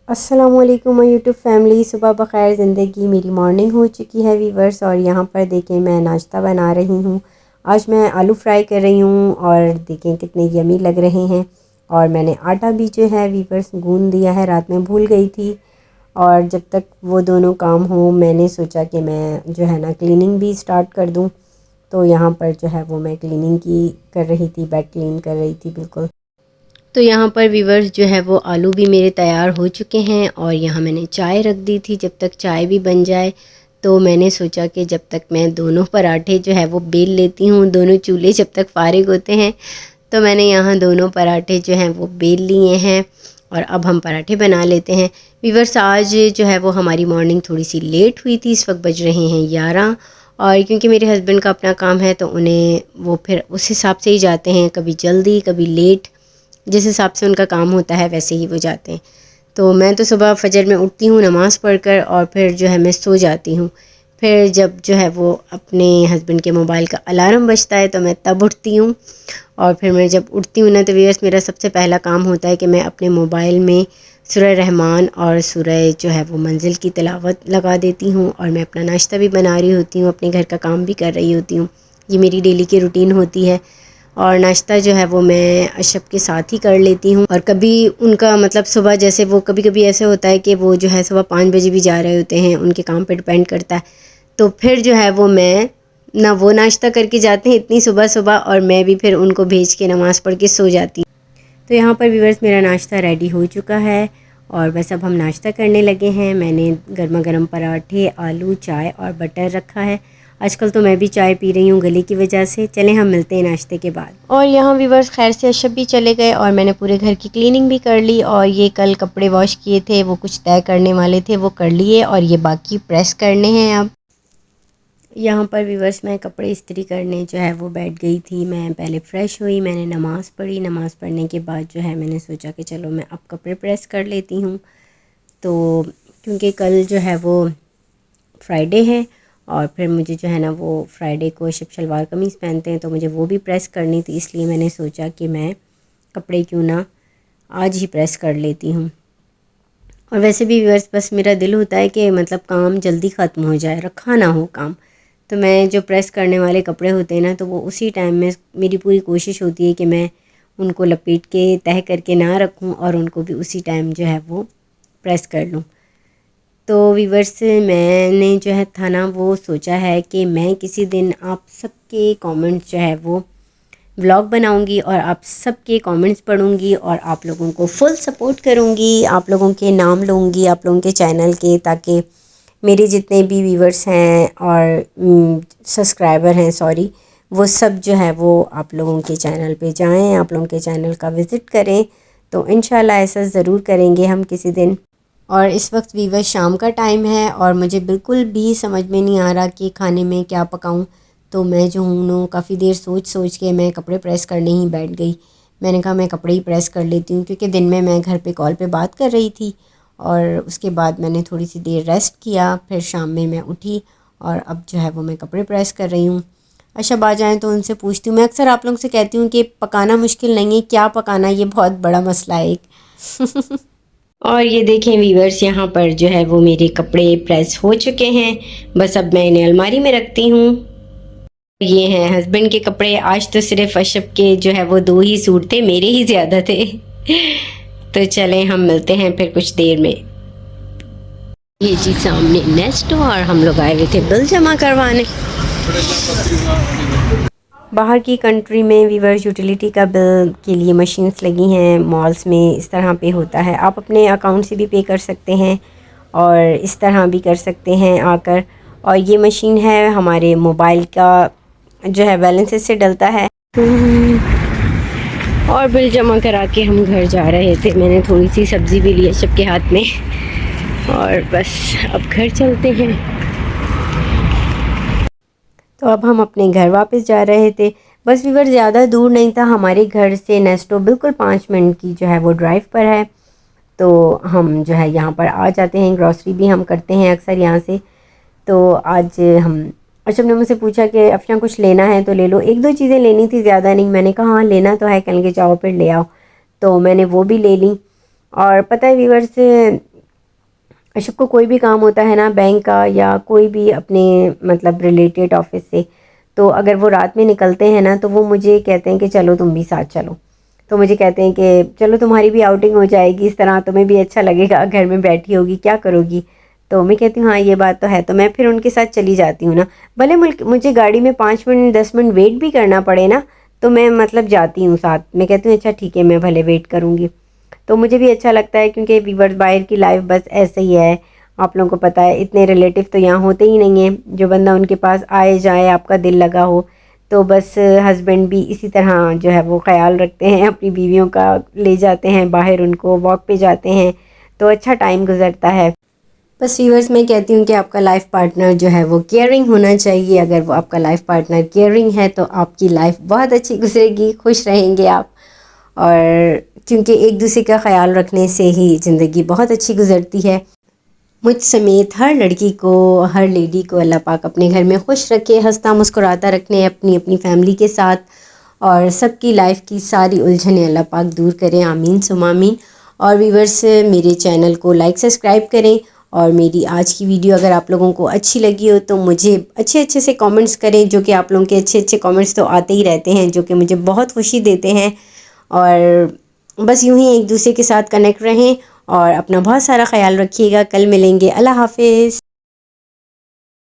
अस्सलामुअलैकुम my YouTube family. सुबह बख़ैर, ज़िंदगी मेरी मॉर्निंग हो चुकी है वीवर्स। और यहाँ पर देखें मैं नाश्ता बना रही हूँ। आज मैं आलू फ्राई कर रही हूँ और देखें कितने यमी लग रहे हैं। और मैंने आटा भी जो है वीवर्स गूंद दिया है, रात में भूल गई थी। और जब तक वो दोनों काम हो मैंने सोचा कि मैं जो है ना क्लीनिंग भी स्टार्ट कर दूँ। तो यहाँ पर जो है वो मैं क्लीनिंग की कर रही थी, बेड क्लीन कर रही थी बिल्कुल। तो यहाँ पर वीवर्स जो है वो आलू भी मेरे तैयार हो चुके हैं और यहाँ मैंने चाय रख दी थी। जब तक चाय भी बन जाए तो मैंने सोचा कि जब तक मैं दोनों पराठे जो है वो बेल लेती हूँ, दोनों चूल्हे जब तक फारिग होते हैं। तो मैंने यहाँ दोनों पराठे जो हैं वो बेल लिए हैं और अब हम पराठे बना लेते हैं। वीवर्स आज जो है वो हमारी मॉर्निंग थोड़ी सी लेट हुई थी। इस वक्त बज रहे हैं 11 और क्योंकि मेरे हस्बैंड का अपना काम है तो उन्हें वो फिर उस हिसाब से ही जाते हैं, कभी जल्दी कभी लेट, जिस हिसाब से उनका काम होता है वैसे ही वो जाते हैं। तो मैं तो सुबह फजर में उठती हूँ नमाज़ पढ़कर और फिर जो है मैं सो जाती हूँ। फिर जब जो है वो अपने हस्बैंड के मोबाइल का अलार्म बजता है तो मैं तब उठती हूँ। और फिर मैं जब उठती हूँ ना तो व्यूअर्स मेरा सबसे पहला काम होता है कि मैं अपने मोबाइल में सूरह रहमान और सूरह जो है वो मंजिल की तिलावत लगा देती हूँ और मैं अपना नाश्ता भी बना रही होती हूँ, अपने घर का काम भी कर रही होती हूँ। ये मेरी डेली की रूटीन होती है। और नाश्ता जो है वो मैं अशब के साथ ही कर लेती हूँ। और कभी उनका मतलब सुबह जैसे वो कभी कभी ऐसे होता है कि वो जो है सुबह 5 बजे भी जा रहे होते हैं, उनके काम पे डिपेंड करता है। तो फिर जो है वो मैं ना वो नाश्ता करके जाते हैं इतनी सुबह सुबह और मैं भी फिर उनको भेज के नमाज़ पढ़ के सो जाती हूँ। तो यहाँ पर व्यूअर्स मेरा नाश्ता रेडी हो चुका है और बस अब हम नाश्ता करने लगे हैं। मैंने गर्मा गर्म पराठे, आलू, चाय और बटर रखा है। आजकल तो मैं भी चाय पी रही हूँ गले की वजह से। चलें हम मिलते हैं नाश्ते के बाद। और यहाँ व्यूअर्स खैर से अशब भी चले गए और मैंने पूरे घर की क्लीनिंग भी कर ली। और ये कल कपड़े वॉश किए थे, वो कुछ तय करने वाले थे, वो कर लिए और ये बाकी प्रेस करने हैं। अब यहाँ पर व्यूअर्स मैं कपड़े इस्त्री करने जो है वो बैठ गई थी। मैं पहले फ़्रेश हुई, मैंने नमाज़ पढ़ी। नमाज़ पढ़ने के बाद जो है मैंने सोचा कि चलो मैं अब कपड़े प्रेस कर लेती हूँ। तो क्योंकि कल जो है वो फ्राइडे है और फिर मुझे जो है ना वो फ्राइडे को शिप शलवार कमीज़ पहनते हैं तो मुझे वो भी प्रेस करनी थी। इसलिए मैंने सोचा कि मैं कपड़े क्यों ना आज ही प्रेस कर लेती हूँ। और वैसे भी व्यूअर्स बस मेरा दिल होता है कि मतलब काम जल्दी ख़त्म हो जाए, रखा ना हो काम। तो मैं जो प्रेस करने वाले कपड़े होते हैं ना तो वो उसी टाइम में मेरी पूरी कोशिश होती है कि मैं उनको लपेट के तह करके ना रखूँ और उनको भी उसी टाइम जो है वो प्रेस कर लूँ। तो व्यूअर्स मैंने जो है था ना वो सोचा है कि मैं किसी दिन आप सबके कमेंट्स जो है वो व्लॉग बनाऊंगी और आप सबके कमेंट्स पढ़ूंगी और आप लोगों को फुल सपोर्ट करूंगी। आप लोगों के नाम लूँगी आप लोगों के चैनल के, ताकि मेरे जितने भी व्यूअर्स हैं और सब्सक्राइबर हैं सॉरी, वो सब जो है वो आप लोगों के चैनल पे जाएं, आप लोगों के चैनल का विज़िट करें। तो इंशाल्लाह ऐसा ज़रूर करेंगे हम किसी दिन। और इस वक्त वीवर शाम का टाइम है और मुझे बिल्कुल भी समझ में नहीं आ रहा कि खाने में क्या पकाऊं। तो मैं जो हूँ ना काफ़ी देर सोच सोच के मैं कपड़े प्रेस करने ही बैठ गई। मैंने कहा मैं कपड़े ही प्रेस कर लेती हूँ क्योंकि दिन में मैं घर पे कॉल पे बात कर रही थी और उसके बाद मैंने थोड़ी सी देर रेस्ट किया। फिर शाम में मैं उठी और अब जो है वो मैं कपड़े प्रेस कर रही हूँ। अशब आ जाएँ तो उनसे पूछती हूँ। मैं अक्सर आप लोगों से कहती हूँ कि पकाना मुश्किल नहीं है, क्या पकाना ये बहुत बड़ा मसला है एक। और ये देखें वीवर्स यहाँ पर जो है वो मेरे कपड़े प्रेस हो चुके हैं। बस अब मैं इन्हें अलमारी में रखती हूँ। ये हैं हस्बैंड के कपड़े। आज तो सिर्फ अशब के जो है वो 2 ही सूट थे, मेरे ही ज़्यादा थे। तो चलें हम मिलते हैं फिर कुछ देर में। ये जी सामने नेस्ट और हम लोग आए हुए थे बिल जमा करवाने। बाहर की कंट्री में वीवर्स यूटिलिटी का बिल के लिए मशीन्स लगी हैं मॉल्स में। इस तरह पे होता है, आप अपने अकाउंट से भी पे कर सकते हैं और इस तरह भी कर सकते हैं आकर। और ये मशीन है हमारे मोबाइल का जो है बैलेंस इससे डलता है। और बिल जमा करा के हम घर जा रहे थे। मैंने थोड़ी सी सब्ज़ी भी ली सबके हाथ में और बस अब घर चलते हैं। तो अब हम अपने घर वापस जा रहे थे। बस वीवर ज़्यादा दूर नहीं था हमारे घर से नेस्टो बिल्कुल 5 मिनट की जो है वो ड्राइव पर है। तो हम जो है यहाँ पर आ जाते हैं। ग्रॉसरी भी हम करते हैं अक्सर यहाँ से। तो आज हम अशब ने मुझसे पूछा कि अफना कुछ लेना है तो ले लो। 1-2 चीज़ें लेनी थी, ज़्यादा नहीं। मैंने कहा हाँ लेना तो है, कल के जाओ फिर ले आओ। तो मैंने वो भी ले ली। और पता है वीवर से अशोक को कोई भी काम होता है ना बैंक का या कोई भी अपने मतलब रिलेटेड ऑफिस से, तो अगर वो रात में निकलते हैं ना तो वो मुझे कहते हैं कि चलो तुम भी साथ चलो। तो मुझे कहते हैं कि चलो तुम्हारी भी आउटिंग हो जाएगी, इस तरह तुम्हें भी अच्छा लगेगा, घर में बैठी होगी क्या करोगी। तो मैं कहती हूँ हाँ ये बात तो है, तो मैं फिर उनके साथ चली जाती हूँ ना। भले मुझे गाड़ी में 5 मिनट 10 मिनट वेट भी करना पड़े ना, तो मैं मतलब जाती हूँ साथ। मैं कहती हूँ अच्छा ठीक है मैं भले वेट करूँगी। तो मुझे भी अच्छा लगता है क्योंकि वीवर्स बाहर की लाइफ बस ऐसे ही है। आप लोगों को पता है इतने रिलेटिव तो यहाँ होते ही नहीं हैं जो बंदा उनके पास आए जाए आपका दिल लगा हो। तो बस हस्बैंड भी इसी तरह जो है वो ख्याल रखते हैं अपनी बीवियों का, ले जाते हैं बाहर, उनको वॉक पे जाते हैं, तो अच्छा टाइम गुजरता है। बस व्यूअर्स मैं कहती हूँ कि आपका लाइफ पार्टनर जो है वो केयरिंग होना चाहिए। अगर वो आपका लाइफ पार्टनर केयरिंग है तो आपकी लाइफ बहुत अच्छी गुजरेगी, खुश रहेंगे आप। और क्योंकि एक दूसरे का ख्याल रखने से ही ज़िंदगी बहुत अच्छी गुजरती है। मुझ समेत हर लड़की को, हर लेडी को अल्लाह पाक अपने घर में खुश रखे, हंसता मुस्कुराता रखने अपनी अपनी फैमिली के साथ, और सबकी लाइफ की सारी उलझनें अल्लाह पाक दूर करें, आमीन सुम आमीन। और व्यूअर्स मेरे चैनल को लाइक सब्सक्राइब करें। और मेरी आज की वीडियो अगर आप लोगों को अच्छी लगी हो तो मुझे अच्छे अच्छे से कमेंट्स करें, जो कि आप लोगों के अच्छे अच्छे कमेंट्स तो आते ही रहते हैं जो कि मुझे बहुत खुशी देते हैं। और बस यूं ही एक दूसरे के साथ कनेक्ट रहें और अपना बहुत सारा ख्याल रखिएगा। कल मिलेंगे, अल्लाह हाफिज़।